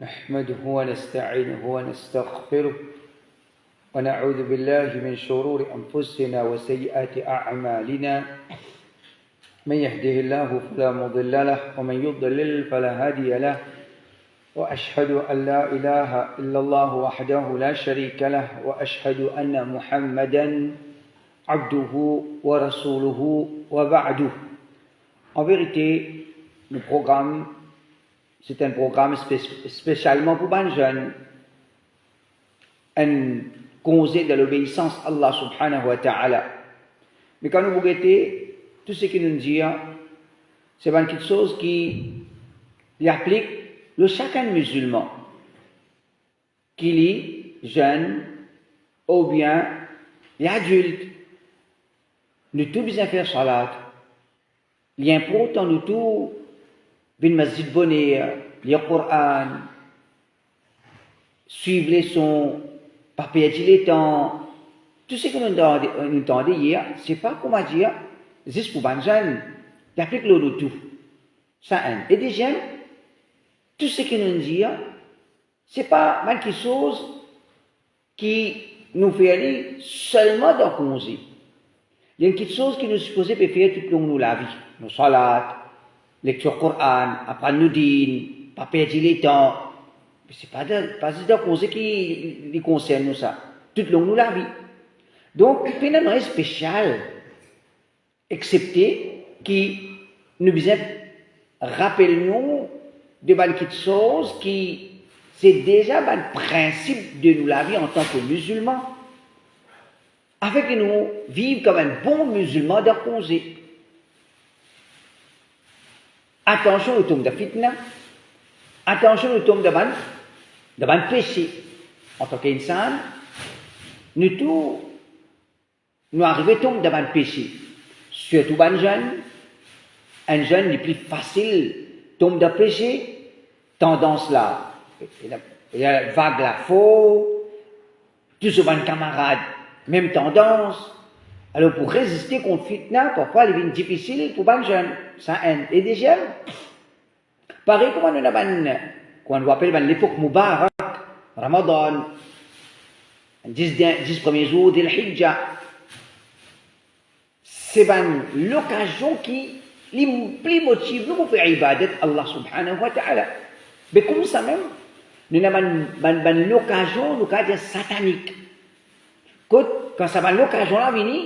نحمده ونستعينه ونستغفره ونعوذ بالله من شرور أنفسنا وسيئات أعمالنا من يهده الله فلا مضل له ومن يضلل فلا هادي له وأشهد أن لا إله إلا الله وحده لا شريك له وأشهد أن محمدا عبده ورسوله وبعده. En vérité, le programme, c'est un programme spécialement pour les jeunes, un conseil de l'obéissance à Allah subhanahu wa ta'ala. Mais quand nous regardons, tout ce qu'il nous dit, c'est quelque chose qui applique le chacun musulman, qu'il est jeune ou bien l'adulte. Nous tous besoin faire salat. Il est important nous tous venir masjid bonheur, lire le Coran, suivre les sons, pas perdre le temps. Tout ce que nous entendons hier, c'est pas comment dire, juste pour les jeunes, il applique le tout. Ça un. Et deuxième, tout ce que nous disons, c'est pas quelque chose qui nous fait aller seulement dans le congé. Il y a quelque chose qui nous supposé de faire tout le long de la vie. Nos salats, lecture Coran, apprendre nos dînes, pas perdre le temps. C'est pas de cause qui concerne nous ça. Tout le long de la vie. Donc, finalement, c'est spécial, excepté qui nous besoin rappelle-nous de quelque chose qui c'est déjà le principe de nous la vie en tant que musulmans. Avec nous vivre comme un bon musulman de congé. Attention au tombe de fitna. Attention au tombe de péché. En tant qu'insan, nous tous, nous arrivons à tomber devant le péché. Surtout un jeune, le plus facile, tombe de péché, tendance là. Il y a vague la faux, tout souvent un camarade, même tendance. Alors pour résister contre fitna, parfois il est difficile pour un jeune. Ça un. Et déjà, pareil comme on appelle l'époque Mubarak, Ramadan, 10 premiers jours de l'Hijjah. C'est l'occasion qui les plus motive nous pour faire ibadat Allah subhanahu wa ta'ala. Mais comme ça même, nous avons l'occasion, nous avons satanique. Quand ça va l'occasion là venir,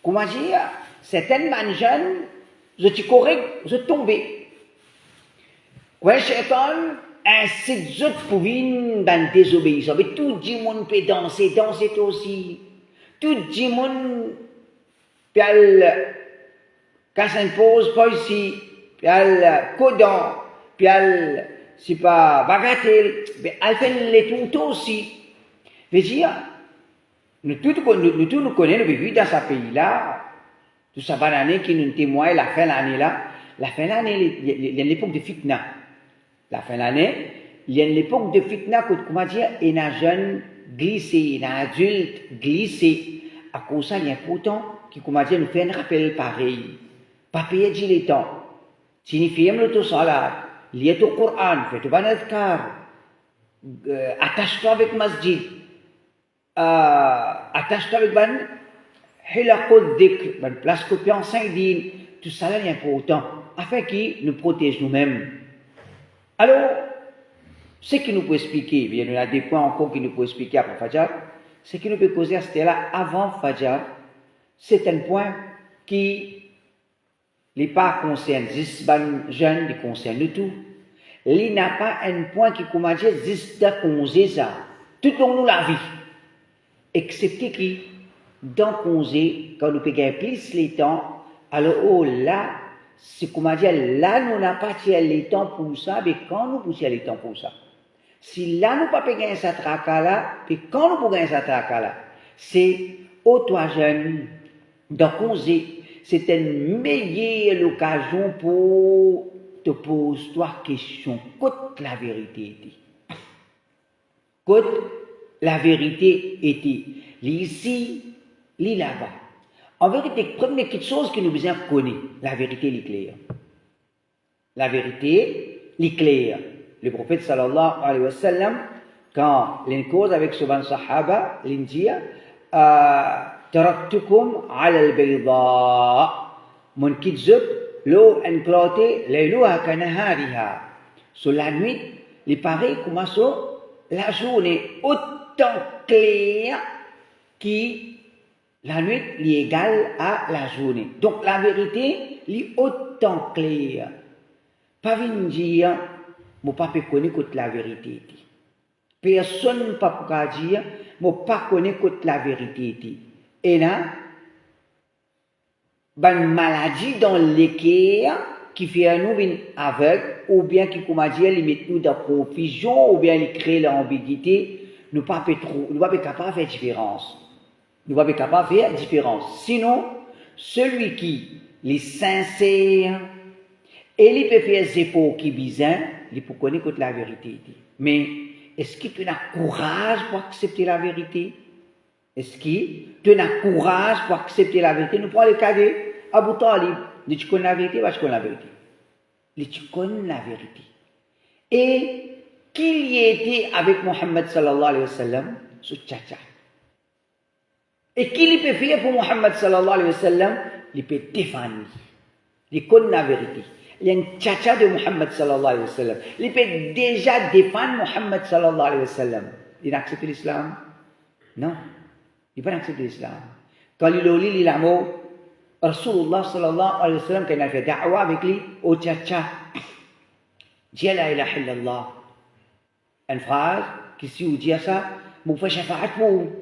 comment dire, certaines jeunes, je suis correct, je tombe. Ouais, Shaitan incite les autres pour venir dans la désobéissance. Mais tout le monde peut danser aussi. Tout le monde peut aller, quand ça pose, pas ici, puis aller codant, puis aller, c'est pas bagatelle, mais elle fait les tout aussi. Je veux dire, nous tous nous connaissons, nous vivons dans ce pays-là, tout ça va l'année qui nous témoigne, la fin de l'année là, la fin de l'année, il y a l'époque de fitna. La fin de l'année, il y a l'époque de fitna, comment dire, il y a un jeune glissé, il y a un adulte glissé. À cause de ça, il est important qui, comment dire, nous fait un rappel pareil. Pas payer le temps. Signifier le salat, lier au Coran, fais tout bon adhkar, attache-toi avec masjid, attache-toi avec ban hilaqud dhikr, ban place que tu enseignes din, tout ça là est important, afin qu'il nous protège nous-mêmes. Alors, ce qui nous peut expliquer, il y a des points encore qui nous peut expliquer après Fajr, ce qui nous peut causer à ce là avant Fajr, c'est un point qui les pas concerne, juste les jeunes, les concerne tout. Il n'a pas un point qui, comment dire, juste congé ça, tout au long de la vie. Excepté qui, dans congé, quand nous payons plus les temps, alors oh là, c'est comment dire, là nous n'avons pas les temps pour ça, mais quand nous poussons les temps pour ça. Si là nous pas payons ça tracas là, puis quand nous pouvons ça tracas là, c'est ô toi jeune, dans congé, c'est une meilleure occasion pour te poser toi question. Qu'est la vérité était? Qu'est la vérité était? Ici, là-bas. En vérité, première petite chose que nous besoin connaître, la vérité est claire. La vérité est claire. le prophète sallallahu alayhi wa sallam, quand il cause avec ce ban sahaba, il dit taraktukum ala al-bayda, mon kidzub, l'eau enclotée, layluha kanahariha. Sur la nuit, il paraît comme la journée autant claire qui la nuit est égale à la journée. Donc la vérité est autant claire. Pas venir dire, moi pas connaître la vérité. Personne ne peut pas dire, moi pas connaître la vérité. Et là, une maladie dans l'équerre qui fait nous une aveugle, ou bien qui, comme dire, les met nous dans confusion, ou bien les crée l'ambiguïté, nous ne sommes pas capables de faire différence. Nous ne sommes pas capables de faire différence. Sinon, celui qui est sincère, et il peut faire des efforts qui bizarres, il peut connaître la vérité. Mais est-ce que tu as courage pour accepter la vérité? Est-ce que tu as courage pour accepter la vérité? Nous prenons le cas d'Abu Talib. Tu connais la vérité, tu connais la vérité. Tu connais la vérité. Et qu'il y était avec Mohammed sallallahu alayhi wa sallam, ce tcha-tcha. Et qu'il peut faire pour Mohammed sallallahu alayhi wa sallam, il peut défendre. Il connaît la vérité. Il y a un tcha-tcha de Mohammed sallallahu alayhi wa sallam. Il peut déjà défendre Mohammed sallallahu alayhi wa sallam. Il a accepté l'islam? Non. Il n'a pas accepté l'islam. Quand il a lu les mots, Rasulullah sallallahu alayhi wa sallam, quand il a fait da'wa avec lui, au tcha-tcha, dit la ilaha illallah. Une phrase qui, si vous dites ça, vous faites shafa'at pour vous.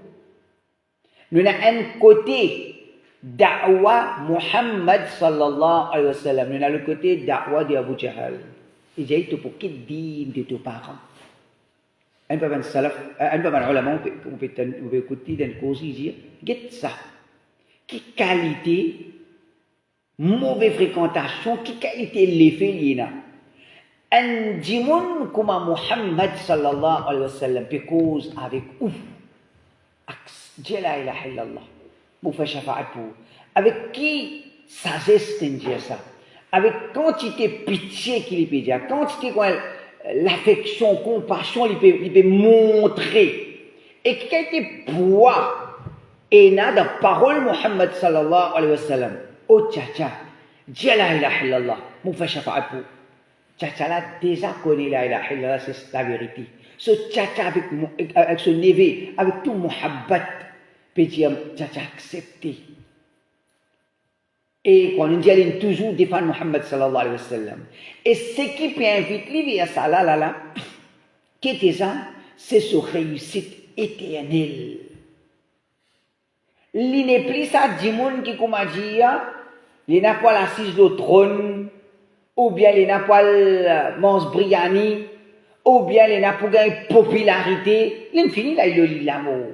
Nous avons un côté da'wa Muhammad sallallahu alayhi wa sallam. Nous avons le côté da'wa d'Abu Jahal. Il dit, tu peux quitter din de tes parents. Un peu de salaf, un peu de ulama, on peut écouter dans le cause, il dit, get ça. Quelle qualité, mauvaise fréquentation, quelle qualité l'effet il y a. Un dimon comme Muhammad sallallahu alayhi wa sallam, peut cause avec ouf. Dis la ilaha illallah. Vous faites shafa'at pour. Avec qui sagesse t'en dit ça? Avec quantité pitié qu'il peut dire, quantité l'affection, compassion, il peut montrer. Et quel poids et n'a de parole Muhammad sallallahu alayhi wa sallam. Oh tcha-tcha, dis la ilaha illallah. Vous faites shafa'at pour. Tcha-tcha là déjà connaît la ilaha illallah, c'est la vérité. Ce tcha-tcha avec ce névé, avec tout muhabbat, peut dire tcha-tcha accepté. Et quand on dit elle toujours défendre Muhammad sallallahu alayhi wa sallam. Et ce qui peut inviter lui à ça là, qui était ça, c'est sa réussite éternelle. Il n'est plus ça du monde qui, comme a dit, il n'a pas l'assise au trône, ou bien il n'a pas mange briani, ou bien il n'a pas gagné popularité. L'infini là, il lit l'amour.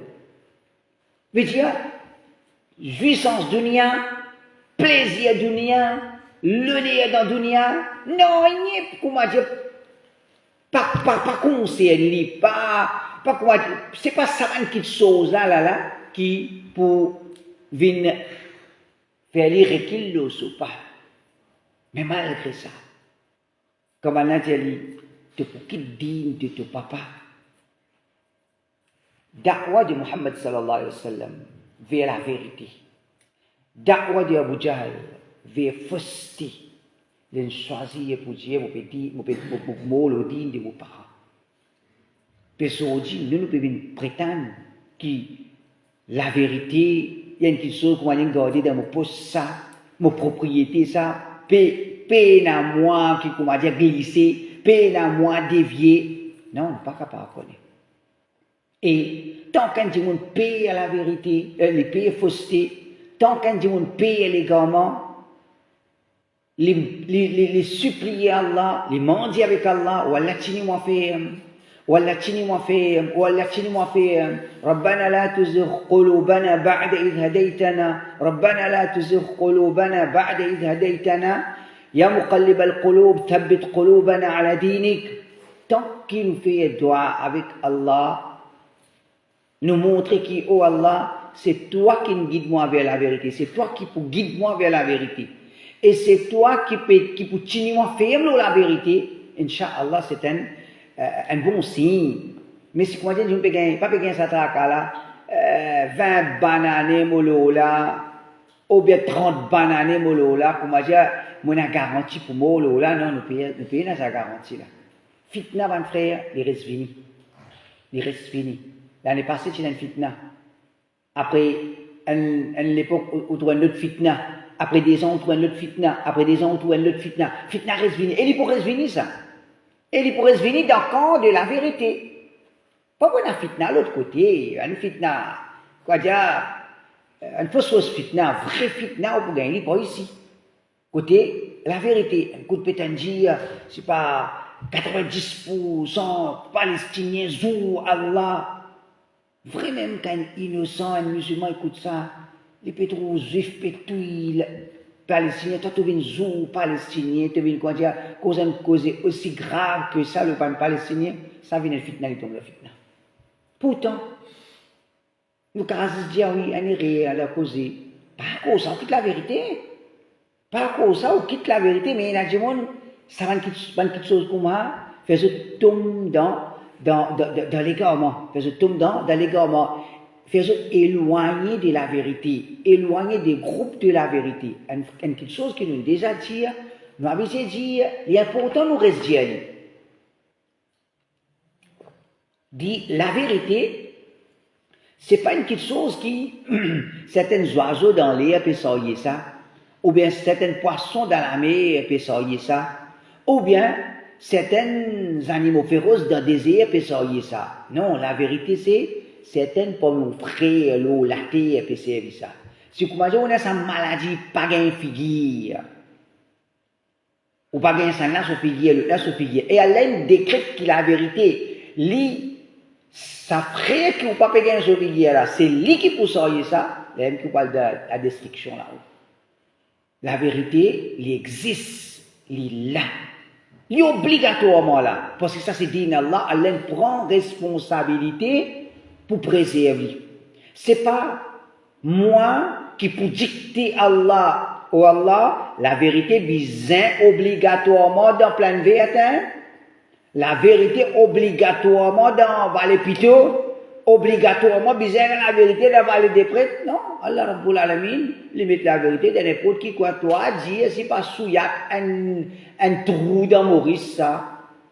Veut dire, jouissance dunya, plaisir dunya, l'honneur dans dunya. Non, il n'y a comment dire, pas concerné, pas comment dire, c'est pas ça qui chose là, qui pour venir faire les reculs ou pas. Mais malgré ça, comme on a dit, tu peux quitter digne de ton papa. Da'wa de Muhammad sallallahu alayhi wa sallam vers la vérité. Da'wa de Abu Jahl vers fausseté. Les choisir pour dire, vous pouvez mot le digne de vos parents. Parce qu'aujourd'hui, nous pouvons prétendre que la vérité, il y a une chose qu'on va garder dans mon poste, ça, mon propriété, ça, peine à moi qui, comment dire, glisser, peine à moi dévier. Non, pas capable de connaître. Et tant qu'un dit monde paye à la vérité, les paye fausseté, tant qu'un dit monde paye légalement, les supplier à Allah, les mendier avec Allah, ou Allah tini moi ferme, ou Allah tini moi ferme, ou Allah tini moi ferme. ربنا لا تزغ قلوبنا بعد إذ هديتنا ربنا لا تزغ قلوبنا بعد إذ هديتنا يا مقلب القلوب ثبت قلوبنا على دينك. Tant qu'il nous fait dua avec Allah, nous montrer que, oh Allah, c'est toi qui me guide moi vers la vérité, c'est toi qui peux guider moi vers la vérité. Et c'est toi qui peux tenir moi ferme la vérité. Inch'Allah, c'est un un bon signe. Mais si comment dire, je ne pas gagner ça là, 20 bananes molo là, ou bien 30 bananes molo là, comment dire, mon a garanti pour molo là, non, nous payons dans sa garantie là. Fitna, mon frère, il reste fini. Il reste fini. L'année passée, tu as une fitna. Après, une époque où tu as une autre fitna. Après des ans, tu as une autre fitna. Après des ans, tu as une autre fitna. Fitna reste fini. Et il pourrait reste fini ça. Et il pourrait reste fini dans le camp de la vérité. Pas qu'on a fitna à l'autre côté. Une fitna, quoi dire, une fausse fitna, vraie fitna, on peut gagner pas ici. Côté la vérité. Un coup de pétangie, c'est pas 90% palestiniens, zou, Allah. Vraiment, quand un innocent, un musulman écoute ça, les pétros, juifs, pétouilles, palestiniens, toi tu viens zou, palestinien, tu viens quoi dire, cause une cause aussi grave que ça, le palestinien, ça vient de fitna, il tombe la fitna. Pourtant, nous caractériser dire oui, on est réel à causer. Pas à cause ça, on quitte la vérité. Pas à cause ça, on quitte la vérité, mais il y a des gens, ça va quelque chose comme ça, fait se tomber dans l'égarement, fait se tomber dans l'égarement, fait se éloigner de la vérité, éloigner des groupes de la vérité. Quelque chose que nous déjà dit, nous avons dit, il est important nous reste dire. Dit la vérité, c'est pas une petite chose qui, certains oiseaux dans l'air peuvent savoir ça, ou bien certains poissons dans la mer peuvent savoir ça, ou bien certains animaux féroces dans le désert peuvent savoir ça. Non, la vérité c'est certaines pommes frais, l'eau, la terre peuvent servir ça. Si vous imaginez, on a sa maladie, pas gain figure, ou pas gain sang là, ce figure, et elle décrète que la vérité, ça ferait que vous ne pouvez pas gagner ce figure là, c'est lui qui peut savoir ça, même qui parle de la destruction là-haut. La vérité, il existe, il est là. Il est obligatoirement là. Parce que ça, c'est dit Allah, Allah prend responsabilité pour préserver. C'est pas moi qui peux dicter Allah ou Allah, la vérité vient obligatoirement dans plein de vérité. La vérité obligatoirement dans Vallée Pito, obligatoirement besoin de la vérité dans Vallée des Prêtres. Non, Allah Rabbul Alamin limite la vérité dans n'importe qui quoi. Toi dire c'est pas souillac un trou dans Maurice ça.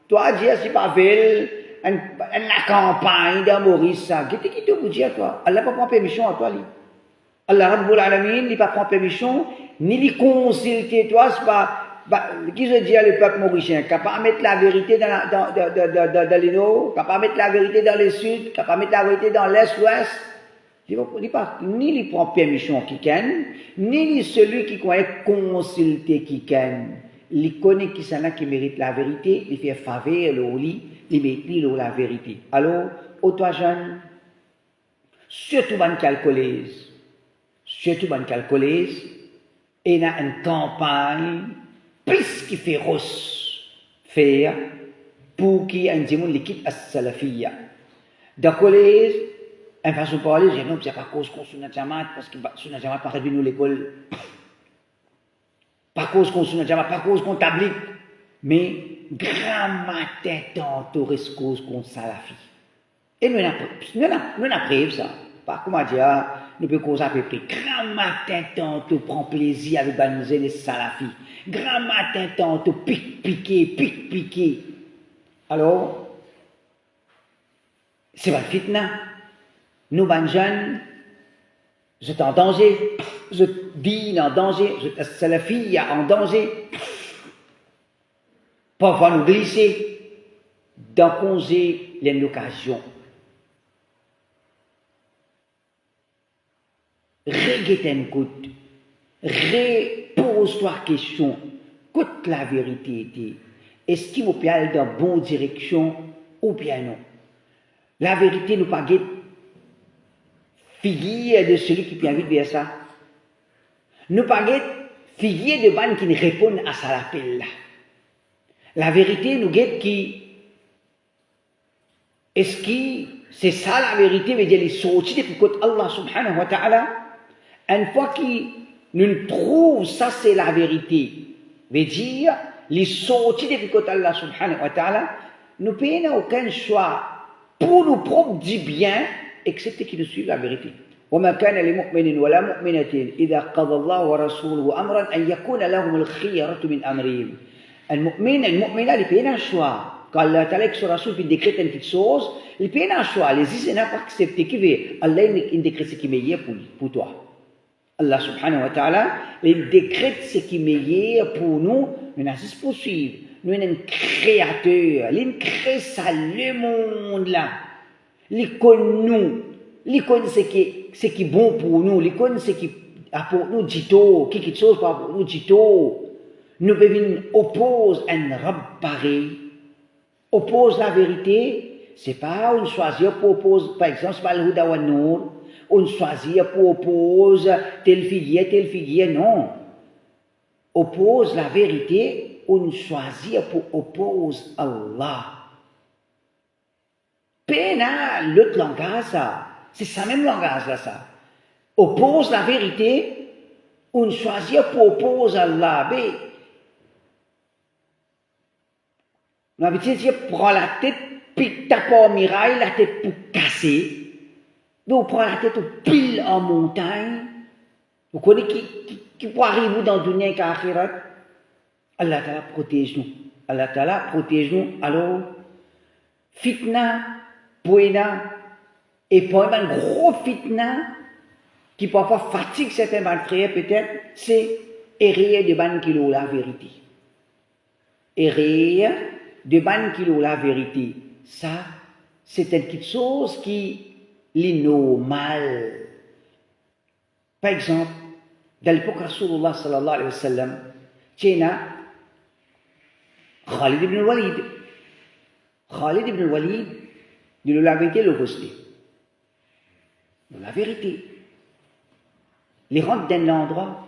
Toi dire c'est pas ville la campagne dans Maurice ça. Qu'est-ce qui te vous dire toi? Allah pas prend permission à toi lui. Allah Rabbul Alamin il pas prend permission ni lui consulter toi c'est pas qui se dit le peuple mauricien, capable de mettre la vérité dans les nord, capable de mettre la vérité dans le sud, capable de mettre la vérité dans l'est, l'ouest. Il pas ni il prend permission qui ken, ni celui qui croit consulter qui ken. Il connaît qui ça qui mérite la vérité, il fait faveur le lit, il met la vérité. Alors, aux toi jeunes, surtout ban calculeuse, et il y a une campagne plus qui féroce faire pour qu'il y ait un démon liquide à salafiyya. Dans le collège, en façon de parler, je dis non, c'est pas cause qu'on soit Jamaat, parce que sur la Jamaat, pas réduit nous l'école. Pas cause qu'on soit Jamaat, pas cause qu'on tablique. Mais, grand matin, tantôt, reste cause qu'on salafi. Et nous avons preuve ça. Pas comment dire, nous pouvons causer à peu près. Grand matin, tantôt, prend plaisir avec banniser les salafis. Grand matin, tantôt, piqué. Alors, c'est pas le fitna. Nous, ban jeunes, je suis en danger. Je dis en danger. Je suis salafi en danger. Parfois, nous glisser dans causer l'occasion. Regarde un coup, repose-toi la question, écoute la vérité. Est-ce qu'il vous peut aller dans la bonne direction ou bien non? La vérité nous pas figure de celui qui peut aller vers ça. Nous pas figure de bannes qui ne répondent à ça l'appel là. La vérité nous guette qui est-ce que c'est ça la vérité, veut dire les sorties depuis côté Allah subhanahu wa ta'ala. Une fois qu'il nous trouve ça c'est la vérité, veut dire les sorties depuis côté Allah subhanahu wa ta'ala, nous n'avons aucun choix pour nous propres du bien, excepté qu'ils nous suivent la vérité. وما كان لمؤمن ولا مؤمنة إذا قضى الله ورسوله أمرا أن يكون لهم الخيرة من أمرهم. المؤمن المؤمنة اللي بينا choix. Quand Allah Ta'ala que son Rasoul décrète une petite chose, il peut un choix. Les gens n'ont pas accepté qui veut. Allah il décrète ce qui est meilleur pour toi. Allah Subhanahu wa Ta'ala il décrète ce qui est meilleur pour nous. Nous n'avons pas poursuivre. Nous sommes un créateur. Il crée ça le monde là. Il connaît nous. Il connaît ce qui est bon pour nous. Il connaît ce qui a pour nous dit tout. Quelque chose pour nous dit tout. Nous devons opposer un Rabb pareil. Oppose la vérité, c'est pas on choisit pour opposer, par exemple, c'est pas le Huda wa Nour, on choisit pour opposer tel figuier, non. Oppose la vérité, on choisit pour opposer Allah. Pena, l'autre langage, ça, c'est ça même langage là, ça. Oppose la vérité, on choisit pour opposer Allah. Mais, on avait dit, prends la tête, puis tape en miraille, la tête pour casser. Donc, on prend la tête, on pile en montagne. Vous connaissez qui peut arriver dans le dunya et l'akhirat? Allah Ta'ala protège nous. Allah Ta'ala protège nous. Alors, fitna, poena, et pour un gros fitna, qui parfois fatigue certains frères peut-être, c'est errer de ban kilo la vérité. Errer de ban kilo la vérité. Ça, c'est quelque chose qui est normal. Par exemple, dans l'époque Rasulullah sallallahu alayhi wa sallam, Tchéna, Khalid ibn al-Walid. Khalid ibn al-Walid, de la vérité, le resté. De la vérité. Les rentrent d'un endroit,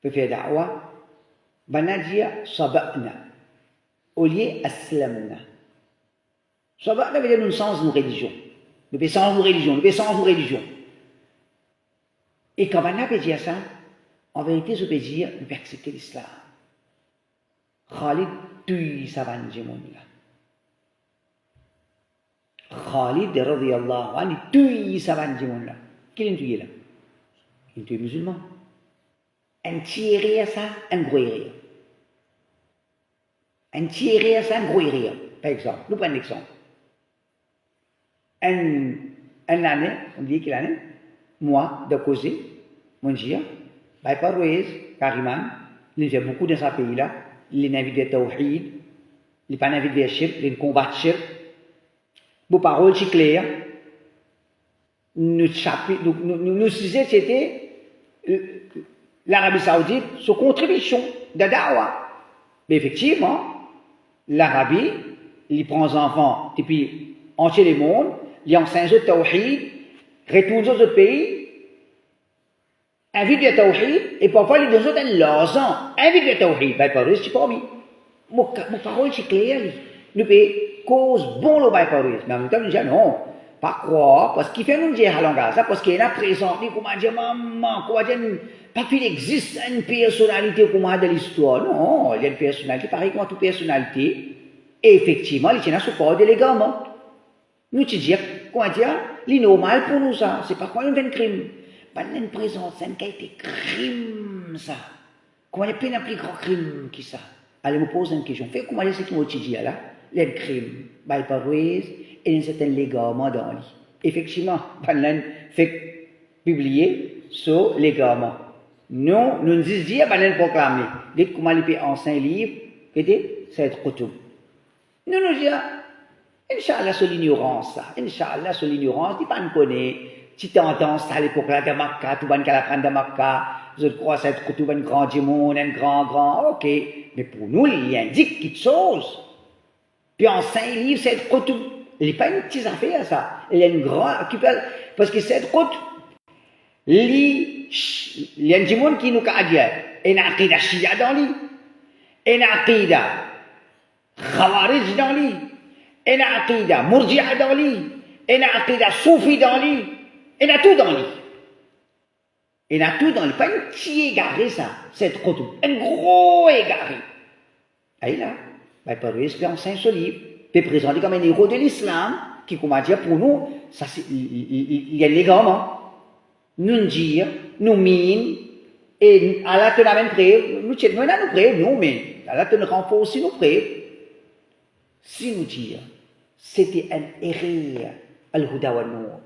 peut faire da'wa, banadia saba'na, au lieu aslamna. Saba'na veut dire nous sens nos religions. Nous pensons nos religions, nous pensons nos religions. Et quand on peut dire ça, en vérité, je peux dire, nous peut accepter l'islam. Khalid tue sa banjimoun là. Khalid, radiyallahu anhu, tue sa banjimoun là. Qui l'a tué là? Il tue musulman. Un tiré à ça, un gros rire. Un tiré à ça, un gros rire. Par exemple, nous prenons un exemple. Un année, on dit quelle année? Moi, de causer, mon Dieu, by Parwez, Kariman, il fait beaucoup dans ce pays-là, il invite vers Tawhid, il pas invite vers Shirk, il combat Shirk. Vos paroles, c'est clair. Nous disons c'était l'Arabie Saoudite, sa contribution de Dawa. Mais effectivement, l'Arabie, il prend les enfants, et puis entier le monde, il enseigne le Tawhid, retourne aux autres pays, invite le Tawhid, et parfois il donne un l'argent, invite le Tawhid. Ben, par c'est pas mis. Mon parole, c'est clair, nous payons cause bon le bypass. Mais en même temps, nous disons non, pas croire, parce qu'il fait nous dire à langage, parce qu'il a présenté, comment dire, maman, comment dire, pas qu'il existe une personnalité comme dans l'histoire. Non, il y a une personnalité, pareil comme toute personnalité. Et effectivement, il tient à ce corps d'élégamment. Nous te disons, comment dire, l'innormal pour nous ça, c'est pas quoi un crime. Pas une présence, c'est un crime ça. Comment il y a plein de plus grand crime que ça? Allez me poser une question. Fait comment est-ce que moi tu dis là? Les crimes, by Parwez, et un certain légalement dans lui. Effectivement, Panlan fait publier ce légalement. Nous, nous disons, Panlan proclamer. Dites comment il peut enseigner un livre, et c'est être retour. Nous nous disons, Inch'Allah, c'est l'ignorance, ça. Inch'Allah, c'est l'ignorance, tu ne connais. Si tu entends ça à l'époque là de Makkah, tu vas apprendre de Makkah, je crois que c'est un grand démon, un grand, ok. Mais pour nous, il indique quelque chose. Puis en 5 livres, c'est retour. Il n'est pas une petite affaire, ça. Il y a une grande, parce que c'est retour. Il y a un démon qui nous a dit, il y a un aqida shia dans lui, il y a un aqida khawarij dans lui, il y a un aqida murji'a dans lui, il y a un aqida soufi dans lui, il y a tout dans lui. Il y a tout dans lui. Pas un petit égaré, ça. C'est retour. Un gros égaré. Et là, par exemple, enseigne ce livre. peut présenter comme un héros de l'islam, qui, comment dire, pour nous, ça, il y a légalement. Nous dire, nous mine, et Allah te l'amène prêt, nous prêt, nous, mais Allah te renforce aussi nous prêt. Si nous dire, c'était un héros, al-Huda wa Nour.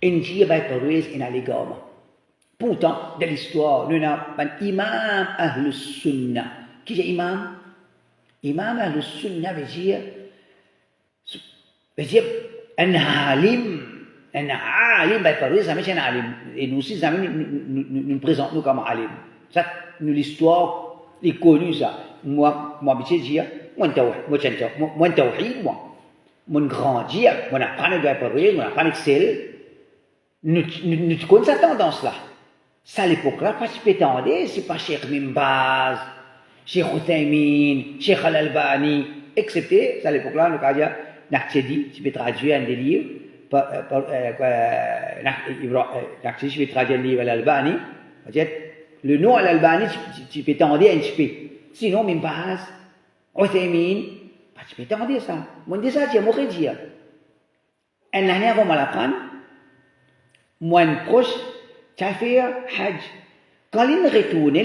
Injil va être en légalement. Pourtant, dans l'histoire, nous avons un imam Ahl-Sunnah. Qui est imam? Imam Ahl-Sunnah veut dire un alim. Un alim, ben, par exemple, c'est un alim. Et nous aussi, nous présentons nous comme alim. Ça, nous, l'histoire, est connue, ça. Moi, je dire, moi, tawhid, moi, grandi, moi, apprends de parler, moi, apprends d'exceller. Nous connaissons cette tendance-là. Ça, à l'époque-là, pas si pétendé, c'est pas Cheikh Mimbaz, Cheikh Uthaymin, Cheikh Al-Albani, excepté, ça, à l'époque-là, nous avons dit, Naqshadi, tu peux traduire un des livres, Naqshadi, je vais traduire un livre à l'Albani, le nom à l'Albani, tu peux tendre un petit peu. Sinon, Mimbaz, Uthaymin, tu peux tendre ça. Moi, je dis ça, moi, je dis. Un année avant de l'apprendre, moi, un proche, tu as fait Hajj. Quand il retourne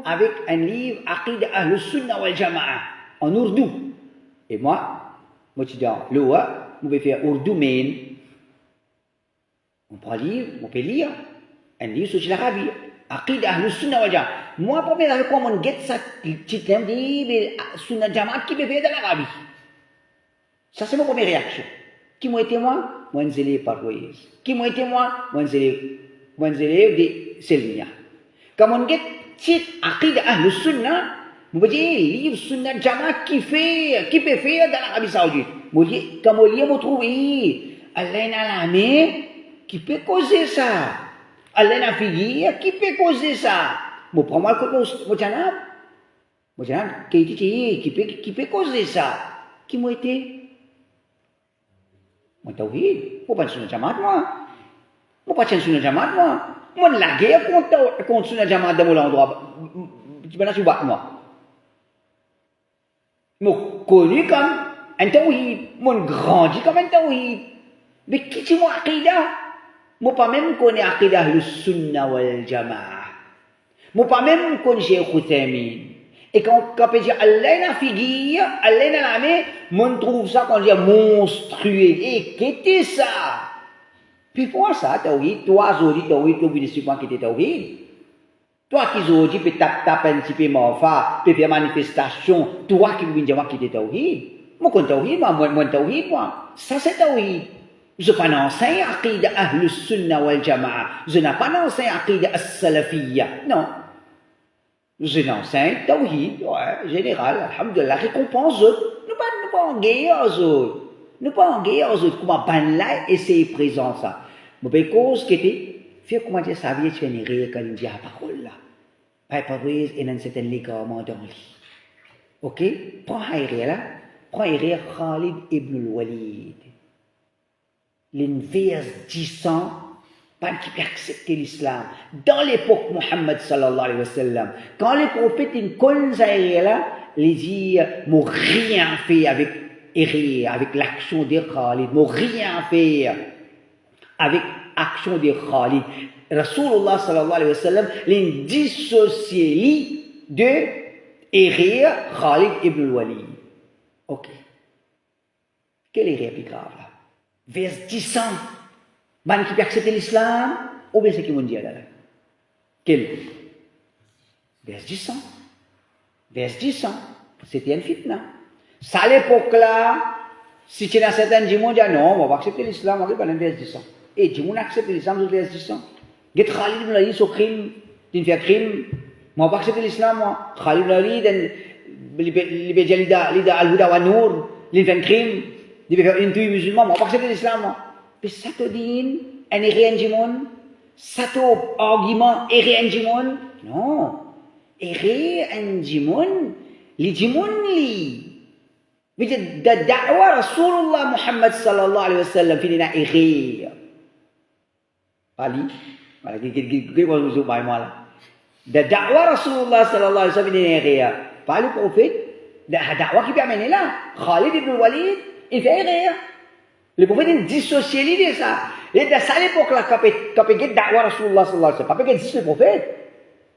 avec un livre, Aqid Ahl-Sunnah wal Jama'a, en ourdou. Et moi, je dis, l'Oua, je vais faire ourdou main. On prend le livre, on peut lire. Un livre sur l'Arabie. Aqid Ahl-Sunnah wal Jama'a. Moi, pour me avec quoi, on get ça, petit livre, Sunnah Jama'a, qui peut faire dans l'Arabie. Ça, c'est ma première réaction. Qui m'a été moi? Moi, un zélé par Moïse. Qui m'a été moi? Moi, un zélé de Selmiya. Quand on get titre Aqid Ahl-Sunnah, vous voyez, livre Sunnah Jama'a qui peut faire dans l'Arabie Saoudite. Vous voyez, quand on lit, on trouve, Allah n'a la qui peut causer ça. Allah n'a figure qui peut causer ça. Moi, prends-moi le côté, moi, janab, qui peut causer ça. Qui m'a été? Moi, tawhid. Moi, pas de Sunnah Jama'a, moi. Moi, pas de Sunnah Jama'a, moi. Moi, la guerre contre Sunnah Jama'a dans mon endroit. Tu vas là, tu vois, moi. Moi, connu comme un tawhid. Moi, grandi comme un tawhid. Mais qui tu vois, Aqida? Moi, pas même connais Aqida Ahl-Sunnah wal Jama'a. Moi, pas même connais Cheikh Uthaymin. Et quand on peut dire Allah n'a figure, Allah n'a la main, on trouve ça qu'on dit monstrueux. Et qu'était ça? Puis pour ça, tawhid, toi, Zodi, tawhid, tu veux dire qui était tawhid? Toi qui Zodi, peut taper un petit peu morfa, peut faire manifestation, toi qui veux dire qui était tawhid? Moi, quand tawhid, moi, tawhid, moi. Ça, c'est tawhid. Je n'ai pas enseigné Aqid Ahl-Sunnah wal Jama'a. Je n'ai pas enseigné Aqid As-Salafiyya. Non. Je n'enseigne tawhid, ouais, général, alhamdulillah, la récompense, nous pas en guerre aux autres. Nous pas en guerre aux autres. Comment ban là et c'est présent ça. Mais cause qui était, faire comment dire ça vient de faire une rire quand il dit la parole là. Pas parole et dans certain légalement dans le lit. Ok? Prends un rire là. Prends un rire Khalid ibn al-Walid. L'inverse 10 ans. Pas qui peut accepter l'islam. Dans l'époque Muhammad sallallahu alayhi wa sallam, quand les prophètes ils connaissent là, les disent, m'ont rien fait avec l'action de Khalid, m'ont rien fait avec l'action de Khalid. Rasulullah sallallahu alayhi wa sallam, les dissocié de hérir Khalid ibn al-Walid. Ok. Quelle est plus grave là? Vers 10 ans. Man qui peut accepter l'islam, ou bien c'est qui m'ont dit là? Quel? Vers 10 ans. Vers 10 ans. C'était une fitna. Ça à l'époque là, si tu as certains gens qui disent non, on va accepter l'islam, on va pas vers 10 ans. Et tu vas accepter l'islam vers 10 ans. Get Khalid ibn Walid sur crime, tu fais crime, on va pas accepter l'islam, moi. Khalid ibn Walid, l'ida al-Huda wa Nour, il fait un crime, il fait une tuerie musulman, on va pas accepter l'islam, moi. Puis ça te dit un réengimon? Ça te argument et réengimon? Non. Et réengimon, l'ijimon li. Mais de da'wa Rasulullah Muhammad sallallahu alayhi wa sallam, finina et Ali, voilà, qui va nous oublier moi là. De da'wa Rasulullah sallallahu alayhi wa sallam, finina et pas le prophète, La da'wah qui peut amener là. Khalid ibn Walid, il fait rire. Le prophète il dissocié l'idée ça. Et de ça l'époque là, quand il y a da'wah Rasulullah sallallahu alayhi wa sallam, pas qu'il dit le prophète.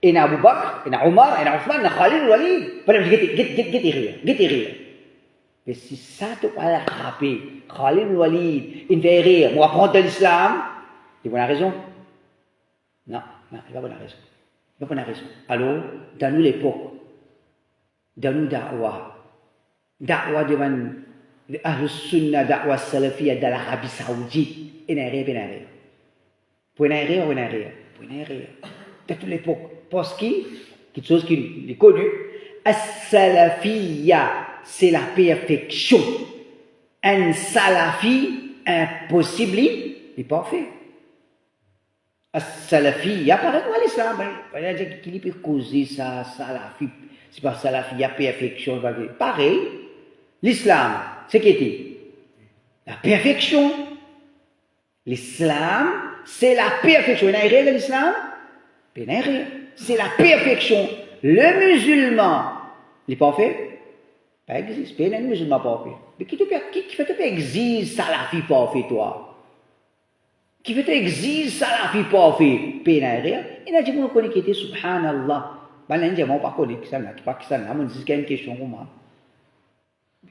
Et Abu Bakr, et Omar, et Othman, et Khalid ibn Walid. Pas de rire. Mais si ça te pas frappé, Khalid ibn Walid, il fait rire, moi apprendre l'islam, il va la raison. Non, il va pas la raison. Il va pas la raison. Alors, dans nous l'époque, dans nous da'wah devant Ahlus Sunnah, da'wah salafiyya dans l'Arabie Saoudite, il n'y a rien. Pour n'y rien. Dans toute l'époque. Parce que, quelque chose qui est connu, as-salafiyya, c'est la perfection. Un salafi, impossible, il n'est pas fait. As-salafiyya, par exemple, l'islam, il y a des qui peut causer ça, salafi. C'est pas salafiyya, perfection. Pareil, l'islam, c'est qui était la perfection. L'islam, c'est la perfection. Il y a rien de l'islam? Il n'y a rien. C'est la perfection. Le musulman, il n'est pas fait? Pas existe. Il y a un musulman pas fait. Mais qui fait te exige salafi pas fait, toi? Qui fait te exige salafi pas fait? Il n'y a rien. Il y a des gens qui étaient subhanallah. Ben, les gens ne pas connaître ça. Pas que ça, on dit qu'il y a une question pour moi.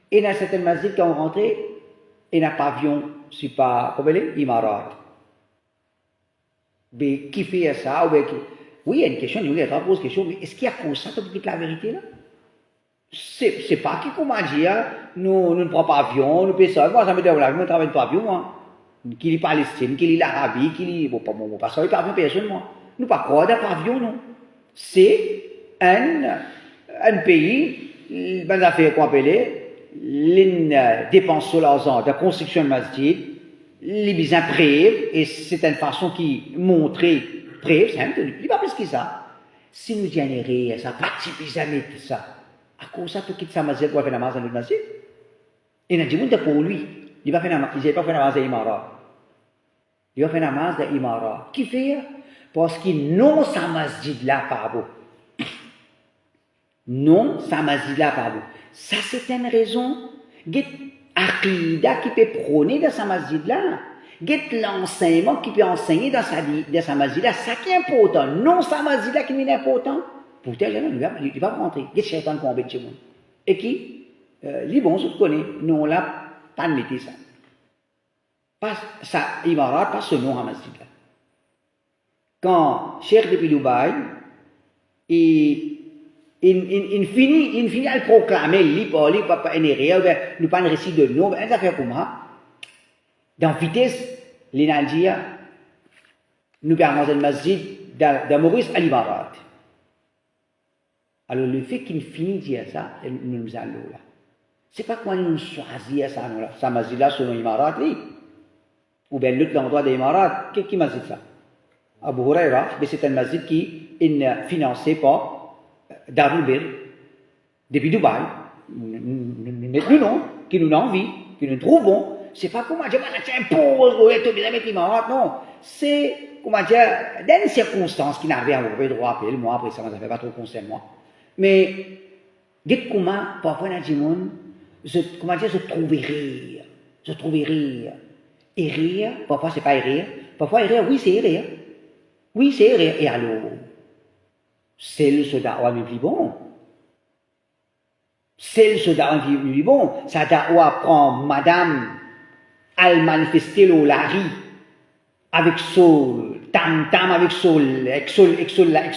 Et dans certaines masjids, quand on rentrait, il y a un pavillon, c'est pas, comment il est? Imarat. Mais qui fait ça? Oui, il y a une question, je voulais poser une question, mais est-ce qu'il y a comme ça, pour la vérité là? C'est pas qui, comment dire, nous ne prenons pas avion, nous payons ça. Moi, ça me dit, voilà, je ne travaille pas avion, moi. Qui est Palestine, qui est l'Arabie, qui est, bon, pas ça, il pas avion, personne, moi. Nous pas croire dans avion, non. C'est un pays, ben, ça fait quoi appeler, les dépenses sur l'argent de construction de masjid, les besoins prêts, et c'est une façon qui montre prêt, c'est un peu, il n'y a pas plus que ça. Si nous générons ça, pas jamais tout ça, à cause de ça, tout quitte sa masjid pour faire la namaz dans le masjid. Et il y a des gens pour lui, il va faire la namaz, il va faire la namaz d'Imara. Il va faire la namaz d'Imara. Qui fait? Parce que non, sa masjid là, pas beau. Non, sa masjid là, pas beau. Ça, c'est une raison. Get Aqida qui peut prôner dans sa masjid là. Get l'enseignement qui peut enseigner dans sa masjid là. Ça qui est important. Non, sa masjid là qui est important. Pourtant, il va rentrer. Get shaitan pour embêter tout le monde. Et qui, les bons, je connais. Nous, on l'a pas de mettre ça. Pas ça, Imarat, pas ce nom à masjid là. Quand Cheikh depuis Dubaï, il finit à le proclamer, il pas énervé, nous pas un récit de nom, mais ça fait comment? Dans vitesse, les Naldia, nous avons un masjid de Maurice à l'Imarat. Alors le fait qu'il finit de dire ça, nous allons là. C'est pas quand nous choisissons ça, là, ça masjid là selon l'Imarat, ou bien l'autre endroit de l'Imarat, qui masjid ça? Abu Huraira, mais c'est un masjid qui est financé par Darul Bir, depuis Dubaï, nous non, qui nous envie, qui nous trouvons, c'est pas comment dire, ça impose, non, c'est, comment dire, dans les circonstances qui n'avaient pas droit à appeler, moi, après ça, ça ne fait pas trop concern, moi. Mais, dites comment, parfois, dans le monde, comment dire, je trouve rire. Et rire, parfois, c'est pas rire, parfois, rire, oui, c'est rire. Oui, c'est rire. Et alors, c'est ce da'wah plus bon. C'est ce da'wah plus bon. Sa da'wah prend madame, elle manifeste l'olari, avec son tam-tam, avec son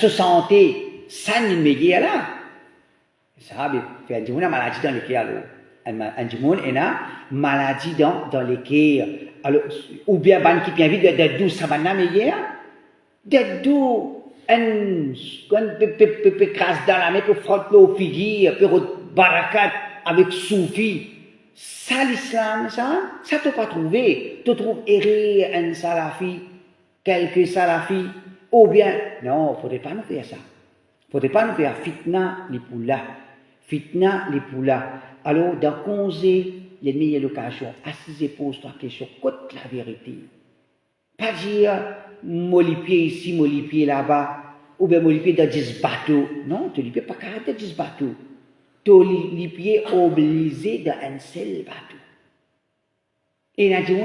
santé, ça n'y me là. Ça, il y a une maladie dans les cœurs. Il y a une maladie dans les cœurs. Alors, ou bien, qui vient vite de douce, ça va n'amener de d'où un crasse dans la main pour frotter aux figures, pour barakat avec soufi. Ça, l'islam, ça t'as pas trouvé. Tu trouves errer un salafi, quelques salafis, ou bien, non, faudrait pas nous faire ça. Faudrait pas nous faire fitna les poulas. Fitna les poulas. Alors, dans congé, il y a une meilleure occasion. Assisez, pose-toi la question, côte la vérité. Pas dire, molipier ici, molipier là-bas, ou bien molipier dans 10 bateaux. Non, tu ne peux pas caractère 10 bateaux. les pieds obligés d'un seul bateau. Et il a dit,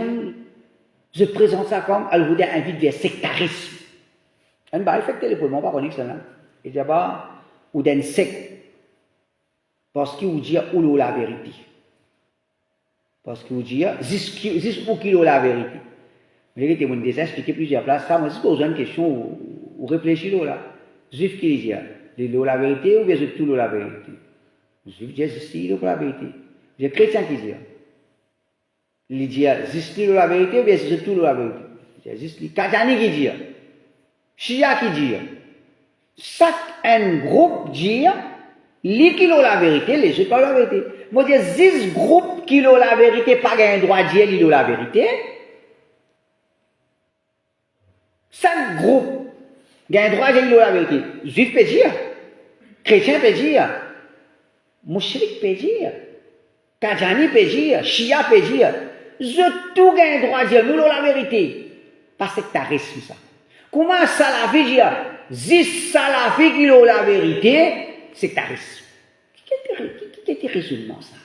je présente ça comme Al-Huda invite vers sectarisme. On va affecter le pôlement par connexon là. Il dit, ou d'un secte. Parce qu'il dit, ou la vérité. Parce qu'il dit, juste ou qui la vérité. Mais il a déjà expliqué plusieurs places. Ça, moi, c'est posé une question ou réfléchir là. Juif qui dit, la vérité ou bien c'est tout la vérité. Juif dit, c'est la vérité. J'ai chrétien qui dit, il dit, c'est la vérité ou bien c'est tout la vérité. C'est Kadjani qui dit, Shia qui dit, chaque un groupe dit, les qui ont la vérité, les autres pas la vérité. Moi, je dis, 10 groupes qui ont la vérité, pas un droit de dire, ils ont la vérité. 5 groupes, il y a un droit de dire, ils ont la vérité. Juif peut dire, chrétien peut dire, mouchrik peut dire, Kadjani peut dire, Shia peut dire, je tout un droit de dire, nous avons la vérité. Pas sectarisme ça. Comment Salafi dit, 10 Salafis qui ont la vérité, sectarisme. Qui était raisonnement ça?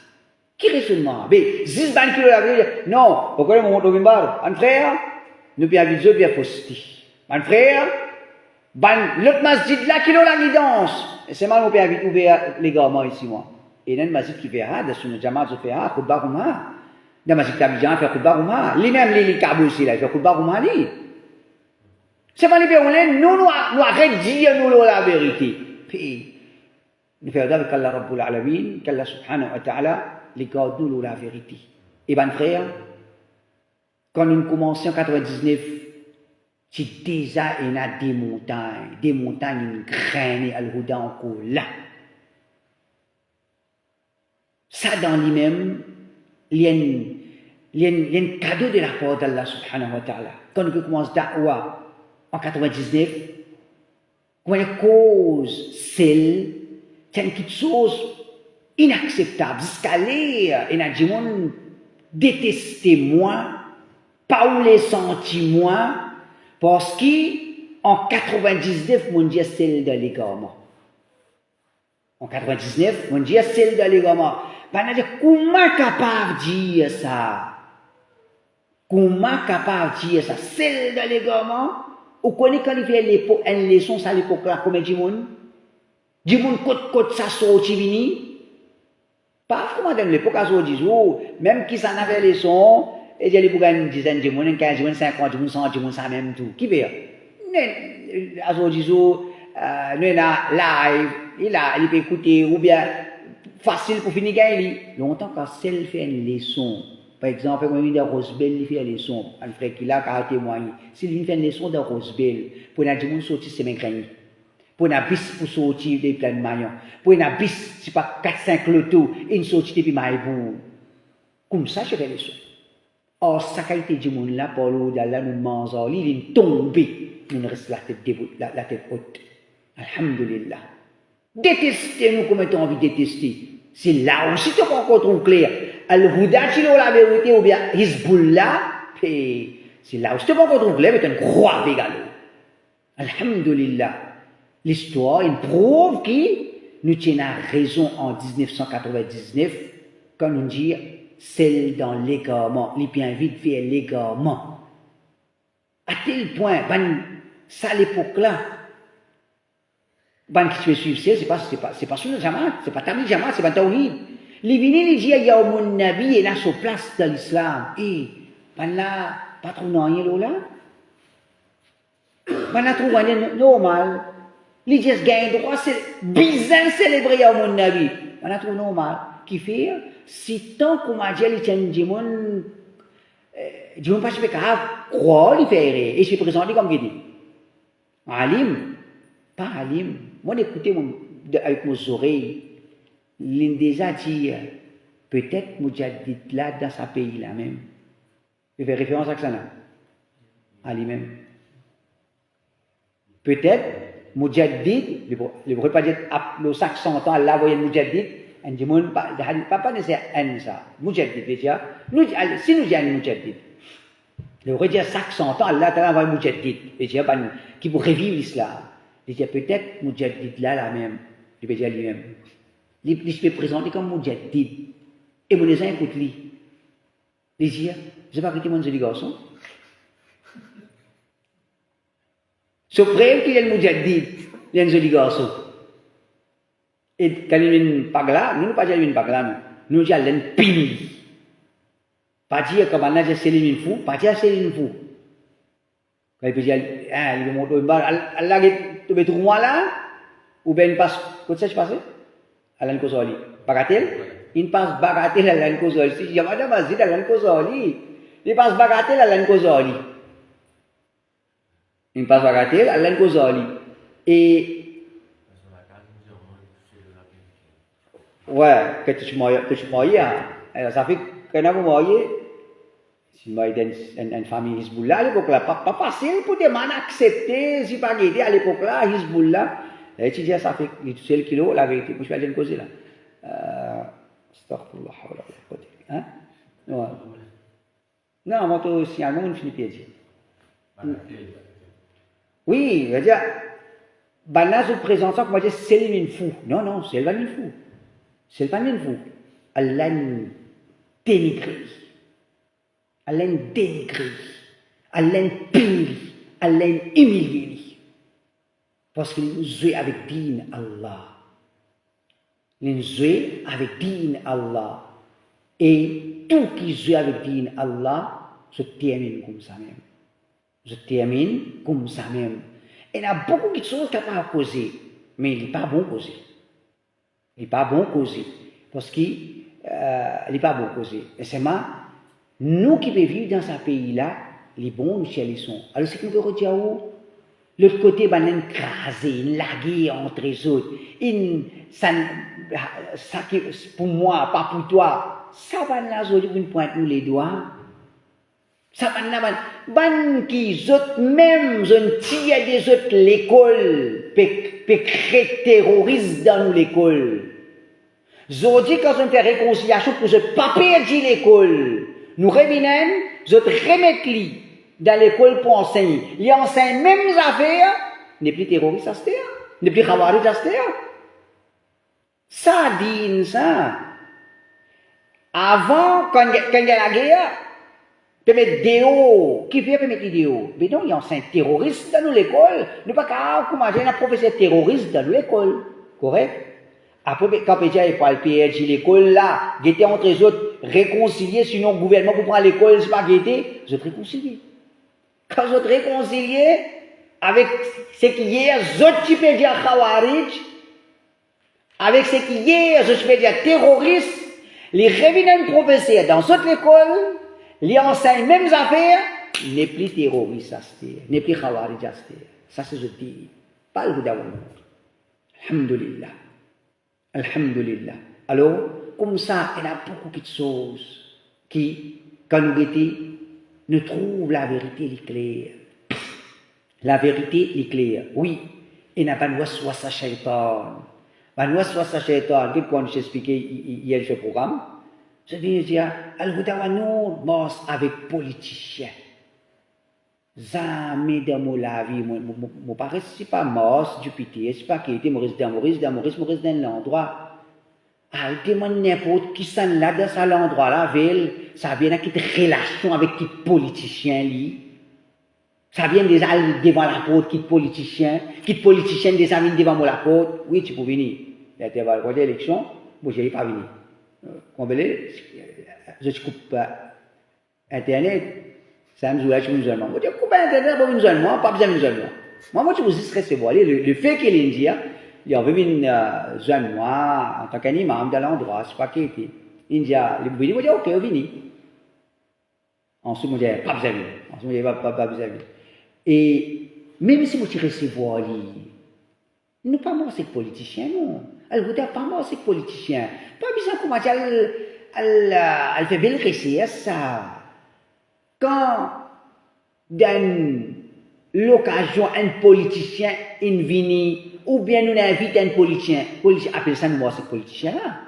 Qui raisonnement? Mais 10 ban qui ont la vérité, non, pourquoi on monte au mimbar? Un frère, nous bien visé, bien fausti. Un frère, l'autre masjid là qui ont la guidance. C'est mal, on peut vite ouvrir les garments ici, moi. Et il y a un masjid qui fait, dans son jamaat, je fais, khutba rouma. Dans le masjid d'Abidjan, fait khutba rouma. Lui-même, les Kaboul aussi, là, il fait khutba rouma, lui. C'est pas les péroulins, nous arrêtons de dire, nous, la vérité. Puis, nous faisons avec Allah Rabbul Alamin, qu'Allah subhanahu wa ta'ala, les garde nous la vérité. Et ben frère, quand nous commençons en 99, c'est déjà il y a des montagnes grainées à l'Huda encore là. Ça dans lui-même, il y a un cadeau de la part d'Allah subhanahu wa ta'ala. Quand nous commençons da'wa en 99, quand une cause, c'est quelque chose inacceptable, jusqu'à il y a des gens détesté moi, pas ou les senti moi, parce qu'en 99, mon Dieu, c'est de l'égarement. En 99, mon Dieu, c'est de l'égarement. Comment capable de dire ça? Comment capable de dire ça? C'est de l'égarement? Vous connaissez quand il fait une leçon, ça à l'époque là, combien de monde? Du monde côte ça sorti vini. Pas vraiment dans l'époque à ce jour, même qui s'en avait leçon, et il y a une dizaine de monde, 15 de 50 de 100 de ça même tout. Qui veut? À ce jour, nous avons live, il peut écouter, ou bien facile pour finir gagner. Longtemps quand celle fait une leçon, par exemple, quand il y a Rosebel, il fait une leçon, un frère qui l'a qu'à témoigner. S'il fait une leçon de Rosebel, pour que les gens sortent, c'est même gagné. Pour un bis pour sortir des plans de maillons. Pour un bis, c'est pas 4-5 lotos, et une sortie depuis Maïbou. Comme ça, je fais les choses. Or, sa qualité du monde là, pour l'eau d'Allah, nous mangeons, il est tombé. Nous reste la tête haute. Alhamdulillah. Détestez nous comme on a envie de détester. C'est là aussi que tu rencontres clair. Al-Huda, tu la vérité, ou bien Hizbullah, c'est là aussi que tu rencontres clair, mais tu as une croix végalo. Alhamdulillah. L'histoire, il prouve que nous tiens raison en 1999 quand nous dit celle dans l'égarement, les bien vite vers l'égarement. À tel point, ça à l'époque là, qui tu veux suivre, c'est pas sur le Jamaat, c'est pas Tabligh Jamaat, c'est pas Tawhid. Les vignes, les dit, il y a au Nabi et là sur place dans l'islam. Et, là, pas trop non, là. Là, trouve rien normal. Les gens gagnent droit, c'est bizarre célébrer à mon avis. On a trouvé normal. Qui fait, si tant qu'on m'a dit, les gens disent, pas se faire croire, il fait, et je suis présenté comme qui dit. Alim, pas alim. Moi, d'écouter avec mes oreilles, il déjà dit, peut-être, Moudjadid là, dans sa pays là même. Je fais référence à ça là. À lui-même. Peut-être, Moudjadid, je ne pourrais pas dire, le 500 ans, Allah voyait Moudjadid, on dit, pas nécessairement ça. Moudjadid, déjà, si nous disons Moudjadid, je pourrais dire 500 ans, Allah t'a envoyé Moudjadid, qui pour revivre l'islam. Je dis, peut-être Moudjadid là, la même, je vais dire lui-même. il se présente comme Mujaddid. Et mon gens écoutent lui. Les dire, je ne vais pas quitter mon joli garçon. Ce frère qui est le Mujaddid, il est un joli garçon. Et quand il vient par là, nous ne pas dire par là, nous allons pini. Pas dire que maintenant c'est une fou, pas dire c'est une fou. Quand il peut dire, ah, il monte au bar, Allah tu mets tout moi là, ou bien il passe, qu'est-ce qui se passe? Allah Kozoli. Bagatelle? Il passe bagatelle à Allah Kozoli. Si il y a madame Azid Allah Kozoli, il passe bagatelle à Allah Kozoli. Il passe bagatelle à Allah Kozoli. Et ouais, que tu m'as alors ça fait que vous voyez, si moi une famille Hizbullah à l'époque là, pas facile pour des man accepter, si pas guider à l'époque là, Hizbullah, et tu dis ça fait c'est le kilo, la vérité, je vais aller causer là. Astaghfirullah, hein? Non, non, avant tout, si un moment, on finit par dire. Oui, je veux dire, là, je présente ça comme dire, c'est le fou. Non, non, c'est le fou. C'est pas le fou. Allah dénigré. Allah dénigré. Allah punir. Allah humilié. Parce qu'il nous joue avec din Allah. Il nous joue avec din Allah. Et tout qui joue avec din Allah, se termine comme ça même. Je termine comme ça même. Il y a beaucoup de choses qui peuvent causer, mais il n'est pas bon causer. Il n'est pas bon causer. Parce qu'il n'est pas bon causer. Et c'est moi, nous qui vivons vivre dans ce pays-là, les bons, nous sont. Alors, ce qu'on veut dire, l'autre côté, on est écrasé, lagué entre les autres. Ça, pour moi, pas pour toi, ça va là, une pointe nous les doigts. Ça va là, ban qui autres même, je tire des autres l'école, peut créer terroristes dans nous l'école. Je dis quand on fait réconciliation pour ne pas perdre l'école, nous revenons, je remettre lui dans l'école pour enseigner. Il enseigne même affaires, n'est plus terroriste à ce terre, n'est plus khawarij à ce terre. Ça dit ça. Avant, quand il y a la guerre, peut mettre des hauts. Qui fait mettre des hauts? Mais non, il y a un terroriste dans l'école. Nous pas qu'à imaginer un professeur terroriste dans l'école. Correct? Après, quand il y a le PRJ, l'école là, il était entre les autres réconciliés, sinon le gouvernement pour prendre l'école, c'est pas guetté, je réconcilié. Quand je réconcilié avec ce qui est, je peux dire Khawarij, avec ce qui est, je peux dire terroriste, les revenants professeurs dans cette école, les enseignent mêmes affaires, n'est plus terroriste à ce terre, n'est plus Khawarij à ce terre. Ça c'est je dis, pas le Bouddha. Alhamdulillah. Alhamdulillah. Alors, comme ça, il y a beaucoup de choses qui, quand nous trouvent la vérité claire. La vérité est claire. Oui, il n'y a pas de soit sa shaitan. Pas soit sa shaitan. Quand j'ai expliqué hier ce programme, je dis, Al-Hudawanour bosse avec politiciens. Jamais dans la vie, mon père, c'est pas Mars, Jupiter, c'est pas qui était Maurice dans l'endroit. Ah, il demande n'importe qui s'en là dans cet endroit-là, ville, ça vient avec une relation avec qui politicien, lui. Ça vient déjà devant la porte, qui politicien déjà vient devant la porte. Oui, tu peux venir. L'intervalle de l'élection, moi, je n'ai pas venu. Je coupe Internet. Ça me joue là, je suis musulman. Je dis, couper Internet pour musulman, pas besoin de musulman. Moi, je vous dis, c'est bon. Le fait qu'il est indien, il y avait une jeune moi, en tant qu'imam dans l'endroit, c'est pas qui était. India, il me dit, ok, venez. Ensuite, je dis, pas besoin de Ensuite, je dis, pas besoin de Et même si vous tirez ces voix, nous pas moi, c'est politicien, non. Elle vous dit, pas moi, c'est politicien. Pas besoin comment dire, elle fait belle récit, ça. Quand, dans l'occasion, un politicien est venu, ou bien nous invitons un politicien appelle ça nous, c'est politicien-là.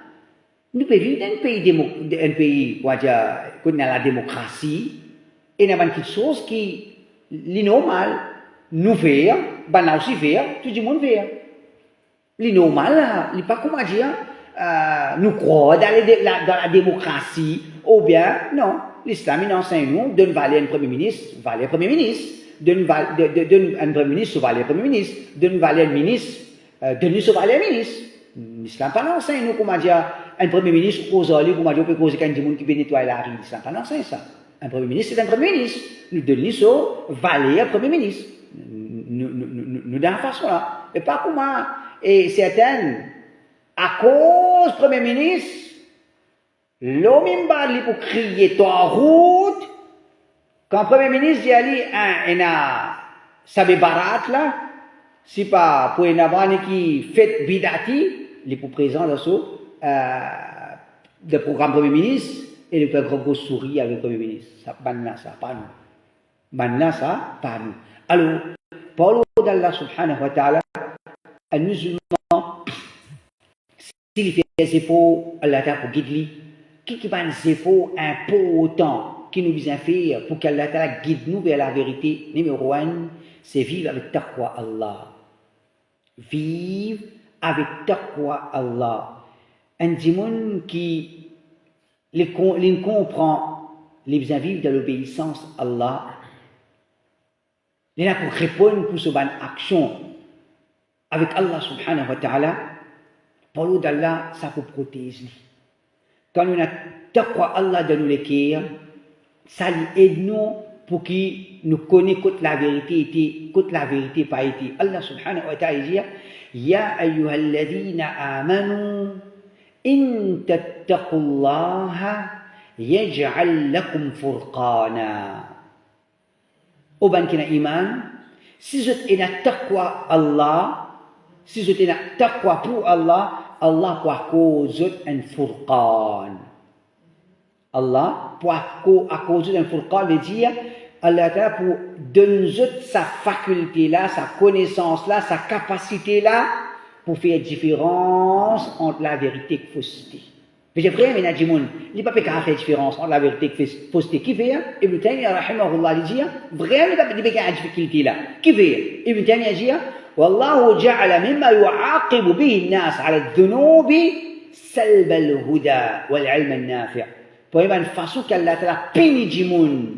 Nous pouvons vivre dans un pays, quoi dire, qu'on a la démocratie, et il y a quelque chose qui, est normal, nous faisons, ben aussi faire, tout le monde fait. Le normal, il n'est pas comment dire, nous croire dans la démocratie, ou bien, non, l'islam, il enseigne nous, donne valer un premier ministre, valer un premier ministre, donne un premier ministre, valer un premier ministre, donne valer un ministre, donne valer un ministre. L'islam pas l'enseigne nous, comment dire, un premier ministre, comment dire, on peut causer qu'un monde qui peut nettoyer la rue, l'islam pas l'enseigne ça. Un premier ministre, c'est un premier ministre. Nous donnons valer un premier ministre. Nous dans la façon là. Et pas comment. Et certaines, à cause du Premier ministre, l'homme il pour crier toi en route. Quand le Premier ministre dit il a sabe barat là, si pas pour une avant qui fait bidati, il est pour présent dans ce le programme Premier ministre et le gros souris avec le Premier ministre. Ça banna ça pas nous. Banna ça pas nous. Alors, Paul d'Allah subhanahu wa ta'ala, un musulman, s'il fait des efforts, Allah t'a pour guider lui, qui va des efforts importants qui nous besoin faire pour qu'Allah t'a guide nous vers la vérité. Numéro 1, c'est vivre avec taqwa Allah. Vivre avec taqwa Allah. Un démon qui les comprend, les besoin vivre dans l'obéissance à Allah. Il est là pour répondre pour ce bonne action avec Allah subhanahu wa ta'ala. Pour d'Allah, ça peut protéger. Quand on a taqwa Allah dans nos cœurs, ça aide nous pour qu'il nous connaisse toute la vérité, toute la vérité pas été. Allah subhanahu wa ta'ala dit Ya ayyuhalladhina amanu in tattaqullaha yaj'al lakum furqana. Au ban kina iman, si je t'ai na taqwa Allah, si je t'ai na taqwa pour Allah, Allah pour cause un furqan. Allah pour cause un furqan veut dire Allah Ta'ala pour donner sa faculté là, sa connaissance là, sa capacité là pour faire différence entre la vérité et la fausseté. Mais vrai, mais il n'y a pas faire différence entre la vérité et la fausseté. Qui fait? Ibn Taymiyyah, rahimahullah, il dit, vraiment, il n'y a pas de difficulté là. Qui fait? Ibn Taymiyyah dit, Wallahu ja'ala mimma yu'aqibu bihi an-nas 'ala adh-dhunubi salb al-huda wal-'ilm an-nafi'. Pour une façon qu'Allah Ta'ala punit du monde.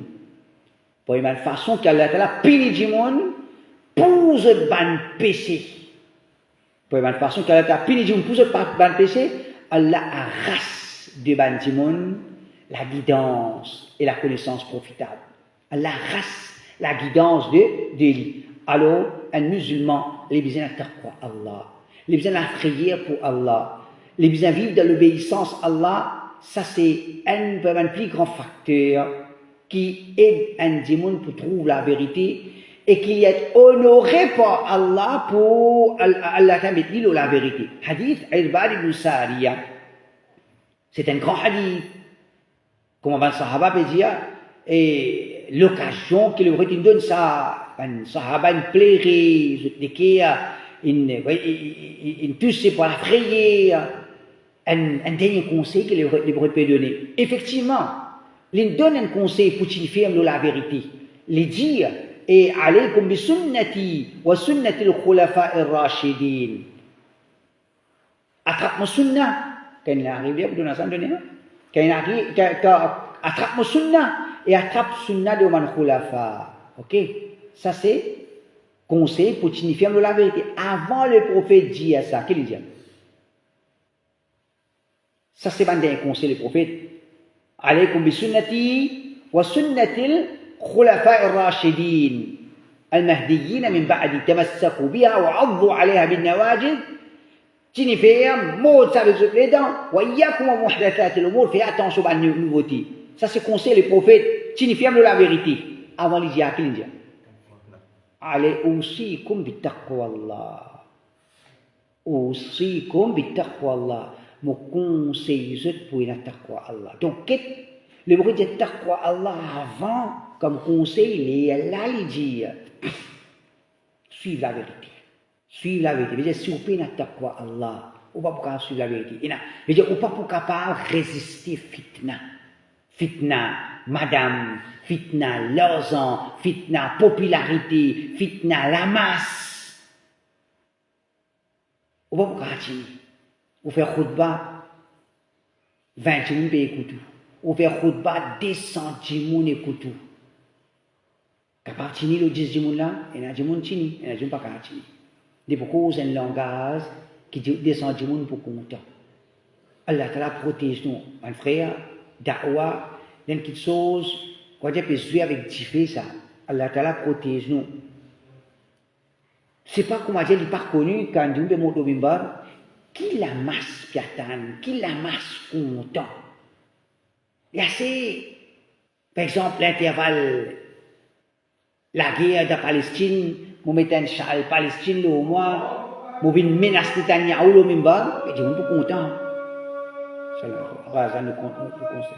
Pour une façon qu'Allah Ta'ala punit du monde pour ce ban péché. Pour une façon qu'Allah Ta'ala punit du monde pour ce ban péché, Allah arrache de ban du monde la guidance et la connaissance profitable. Allah arrache la guidance de lui. Alors, un musulman, il a besoin de taqwa Allah. Il a besoin de la prière pour Allah. Il a besoin de vivre dans l'obéissance à Allah. Ça, c'est un plus grand facteur qui aide un démon pour trouver la vérité et qui est honoré par Allah pour Allah t'amène la vérité. Hadith Irbad ibn Sariya. C'est un grand hadith. Comme un sahaba peut dire, et l'occasion qu'il aurait donne ça, un sahaba une plairait, une touche pour la prière, un dernier conseil qu'il aurait pu donner. Effectivement, il donne un conseil pour qu'il ferme la vérité. Il dit, et alaykum bi sunnati wa sunnati al-khulafa ar-rashidin. Attrape mon sunnah. Quand il arrive, il donne ça donner. Quand il arrive, attrape mon sunnah et attrape sunnah de man khulafa. OK? Ça c'est conseil pour qu'il ferme la vérité. Avant le prophète dit à ça, qu'est-ce qu'il dit? Ça c'est un des conseils du prophète. Alaykum bi sunnati wa sunnati al-khulafa ar-rashidin al-mahdiyyin min ba'di tamassaku biha wa 'addu 'alayha bin nawajid. Tini faire mot ça résout les dents. Wa iyyakum wa muhdathat al-umur, fais attention à la nouveauté. Ça c'est conseil le prophète. Tini ferme la vérité. Avant il dit à qui il dit? Allez usikum bi taqwa Allah. Usikum bi taqwa Allah. Mon conseil pour la taqwa Allah. Donc, le bruit de taqwa Allah avant, comme conseil, il est là, il dit, suivre la vérité. Suivre la vérité. C'est-à-dire, si vous payez la taqwa Allah, on va pas suivre la vérité. C'est-à-dire, on va pas capable de résister fitna. Fitna, madame, fitna, l'argent, fitna, popularité, fitna, la masse. On va pas continuer. Vous faire khutbah, 20 personnes peut écouter. Ou faire khutba 200 personnes écoutent. Qu'à partir de 10 personnes là, il y a des gens qui il y a des gens pas qui des beaucoup un langage qui dit 200 personnes pour compter. Allah Ta'ala protège nous, mon frère, da'wa, dans quelque chose, quand on peut jouer avec Tifé ça, Allah Ta'ala protège nous. C'est pas comment dire, il n'est pas connu quand on monte au mimbar, qui la masse piatane, qui la masse content. Il y a assez, par exemple, l'intervalle, la guerre de Palestine, nous mettons un châle Palestine au mois, nous venons menacer Netanyahu au mimbar, et on est content. C'est ça nous conseille.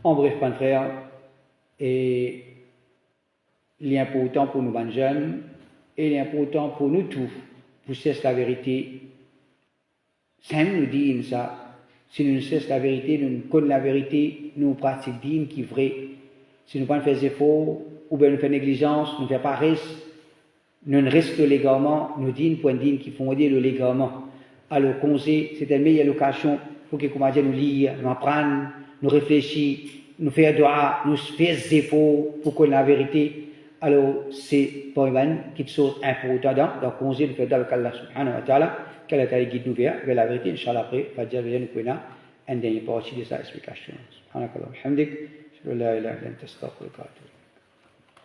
En bref, mon frère, et il est important pour nous, les jeunes, et il est important pour nous tous, pour cesser la vérité. Sam nous dit ça. Si nous cessons la vérité, nous connaissons la vérité, nous pratiquons qui est vrai. Si nous ne faisons pas des efforts, ou bien nous faisons négligence, nous ne faisons pas risque, nous ne risquons légalement, nous disons pour dire qui font aider le légalement. Alors, conseil, c'est une meilleure occasion pour que nous lire, nous apprendre, nous réfléchir, nous faire doigt, nous faire des efforts pour connaître la vérité. Alors, c'est pour une quelque chose d'important. Donc, conseil, nous faire avec Allah subhanahu wa ta'ala, qu'Allah ta'ala guide nous vers la vérité. Inch'Allah, après, Fajr, nous connaissons une dernière partie de sa explication. Subhanakallah, alhamdik, je la ilaha illa anta astaghfiruka wa atubu.